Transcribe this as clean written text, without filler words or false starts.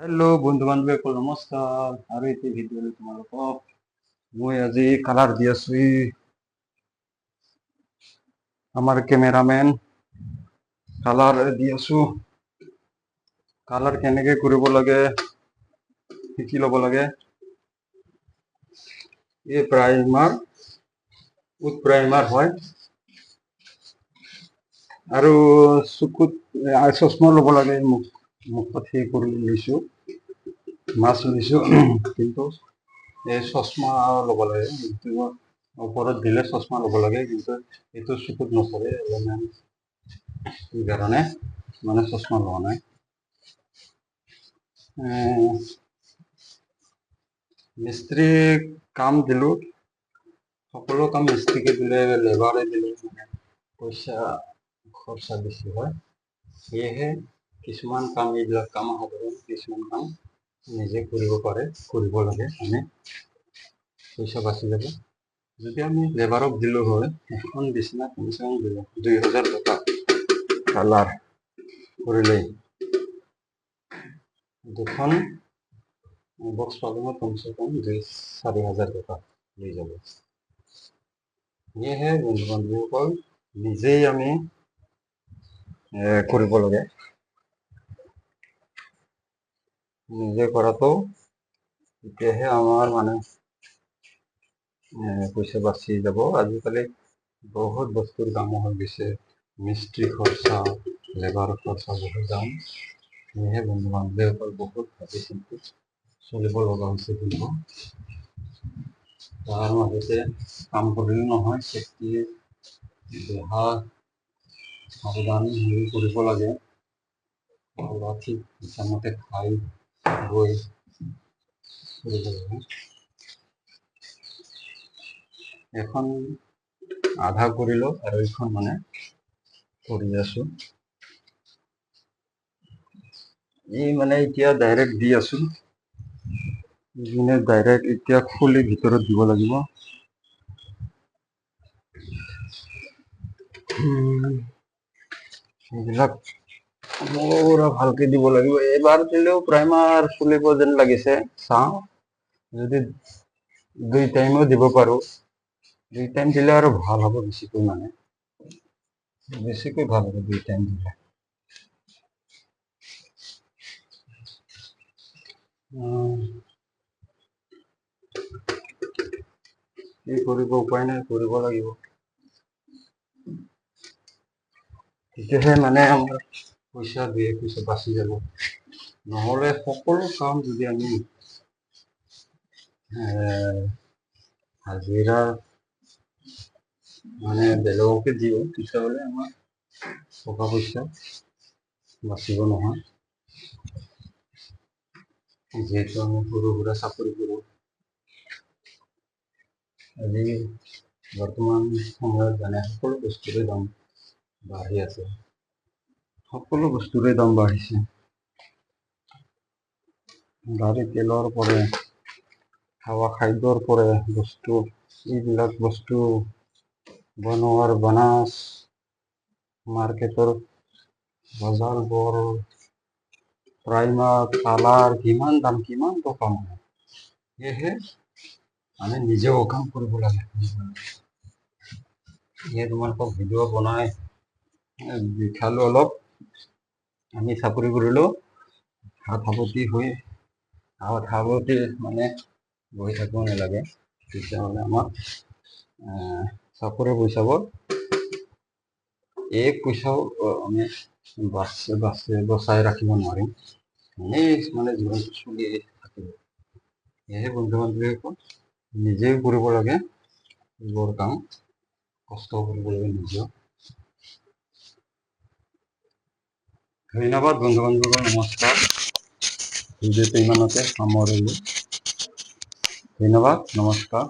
Hello' বন্ধু বান্ধৱীসকল নমস্কাৰ। আৰু এতিয়া ভিডিঅ'লৈ তোমালোকক মই আজি কালাৰ দি আছো। আমাৰ কেমেৰামেন কালাৰ দি আছো। কালাৰ কেনেকে কৰিব লাগে শিকি ল'ব লাগে। এই প্ৰাইমাৰ হয় আৰু চকুত চশমা ল'ব লাগে। মুখত সেই কৰি লৈছো, মাছ লৈছো, কিন্তু এই চশমা ল'ব লাগে। ওপৰত দিলে চশমা ল'ব লাগে, কিন্তু এইটো চকুত নপৰে। সেইকাৰণে মানে চশমা লোৱা নাই। মিস্ত্ৰী কাম দিলো, সকলো কাম মিস্ত্ৰীকে দিলে, লেবাৰে দিলে পইচা খৰচা বেছি হয়। সেয়েহে কিছুমান কাম, এইবিলাক কাম সাধাৰণ কিছুমান কাম নিজে কৰিব লাগে। আমি পইচা বাচি যাব। যদি আমি লেবাৰক দিলো হয়, এখন বিছনা কমচে কম 2000 টকা কালাৰ কৰিলে, দুখন বক্স পালেঙত কমচে কম 4,000 টকা লৈ যাব। সেয়েহে বন্ধু বান্ধৱীসকল, নিজেই আমি কৰিব লাগে। নিজে কৰাটো তেতিয়াহে আমাৰ মানে পইচা বাচি যাব। আজিকালি বহুত বস্তুৰ দাম হৈ গৈছে, মিস্ত্ৰী খৰচা, লেবাৰ খৰচা বহুত দাম। সেয়েহে বন্ধু বান্ধৱীসকল বহুত ভাবি চিন্তি চলিব লগা হৈছে। কিন্তু তাৰ মাজতে কাম কৰিলে নহয়, খেতি দেহা সাৱধান হৈ কৰিব লাগে। ঠিক হিচাপমতে খাই বৈ কৰিব লাগে। এখন আধা কৰিলো আৰু এইখন মানে কৰি আছো। মানে এতিয়া ডাইৰেক্ট দি আছো। ডাইৰেক্ট এতিয়া খুলি ভিতৰত দিব লাগিব। এইবিলাক পুৰা ভালকে দিব লাগিব। এবাৰ দিলেও প্ৰাইমাৰ চলিব যেন লাগিছে। চাওঁ, যদি 2 টাইমো দিব পাৰো, 2 টাইম দিলে আৰু ভাল হ'ব। বেছিকৈ ভাল হ'ব 2 টাইম দিলে। কি কৰিব, উপায় নাই, কৰিব লাগিব। তেতিয়াহে মানে আমাৰ পইচা বাচি যাব। নহলে সকলো কাম যদি আমি হাজিৰা মানে বেলেগকে দিও, তেতিয়াহলে আমাৰ টকা পইচা বাচিব নহয়। যিহেতু আমি সৰু সুৰা চাকৰি কৰো, আজি বৰ্তমান সময়ত মানে সকলো বস্তুৰে দাম বাঢ়ি আছে। সকলো বস্তুৰে দাম বাঢ়িছে। গাড়ী তেলৰ পৰা, খাৱা খাদ্যৰ পৰা বস্তু, এইবিলাক বস্তু বনোৱাৰ বানাজ, মাৰ্কেটৰ বজাৰবোৰ, প্ৰাইমাৰ, কালাৰ, কিমান দাম, কিমান টকা মানে। সেয়েহে আমি নিজেও কাম কৰিব লাগে। তোমালোকক ভিডিঅ' বনাই দেখালো অলপ। আমি চাকৰি কৰিলো, হাত সাৱটি মানে বহি থাকিব নালাগে। তেতিয়াহ'লে আমাৰ চাকৰি পইচাবোৰ এক পইচাও আমি বচাই ৰাখিব নোৱাৰিম। মানে জীৱনটো চলি থাকিব। সেয়েহে বন্ধু বান্ধৱীসকল, নিজেই কৰিব লাগে এইবোৰ কাম, কষ্ট কৰিব লাগে নিজেও। ধন্যবাদ বন্ধু বান্ধৱীসকল, নমস্কাৰ। ভিডিঅ'টো ইমানতে সামৰিলো। ধন্যবাদ, নমস্কাৰ।